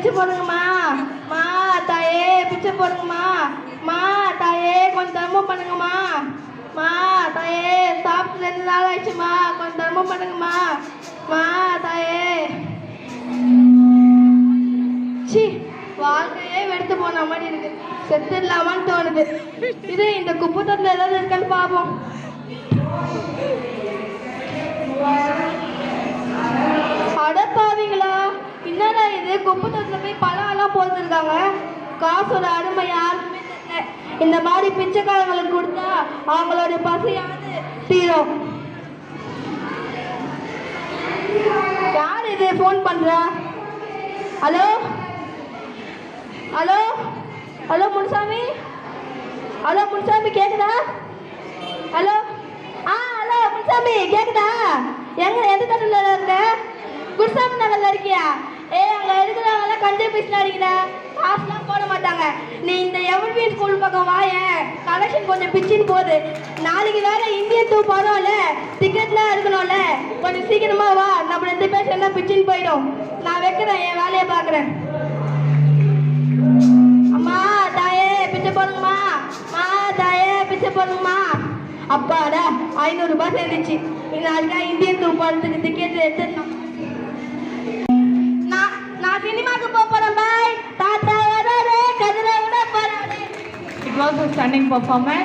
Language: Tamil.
பிச்சை போடுங்கம்மா. மா தாயே பிச்சை போடுங்கம்மா. மா தாயே கொஞ்சம் தர்மம் பண்ணுங்கம்மா. மா தாயே சாப்பிட்டு 2 நாள் ஆயிடுச்சுமா, கொஞ்சம் தர்மம் பண்ணுங்கம்மா. மா தாயே. சி, வாழ்க்கையே வெடுத்து போன மாதிரி இருக்கு. செத்துடலாமான்னு தோணுது. இது இந்த குப்பை தொட்டில் ஏதாவது இருக்கான்னு பார்ப்போம். அடப்பாவீங்களா, என்னடா இது குப்பை தொட்டில் போய் பழம்லாம் போட்டுருக்காங்க. காசோட அருமை யாருமே தெரியல. இந்த மாதிரி பிச்சைக்காரங்களுக்கு கொடுத்தா அவங்களோட பசியாவது தீரும். யார் இது ஃபோன் பண்றா? Hello hello hello Munusamy. Hello Munusamy கேக்குதா? ஹலோ ஹலோ முனுசாமி கேக்குதா? எங்க எந்த தட்டில் இருக்க? குருசாமி நகர்ல இருக்கியா? அங்க இருக்கிறவங்களாம் கஞ்சா பீஸ்ல அடிக்கிற, காசுலாம் போட மாட்டாங்க. நீ இந்த எவர்வீன் ஸ்கூல் பக்கம் வாயேன், கலெக்ஷன் கொஞ்சம் பிச்சின்னு போகுது. நாளைக்கு வேற இந்தியன் டூ போறோம்ல, டிக்கெட்லாம் இருக்கணும்ல, கொஞ்சம் சீக்கிரமா வா. நம்ம 2 பேர் என்ன பிச்சின்னு போயிடும். நான் வைக்கிறேன், என் வேலையை பார்க்குறேன். அம்மா தாயே பிச்சை போடுங்கம்மா. மா தாயே பிச்சை போடுங்கம்மா. அப்பாடா 500 ரூபாய் சேர்ந்துச்சு. நாளைக்கா இந்தியன் டூ போறதுக்கு டிக்கெட் எடுத்துடணும். நான் சினிமாக்கு போறேன். பாய். தாத்தா வராரு, கதிரை விட போறாரு. It was a stunning performance.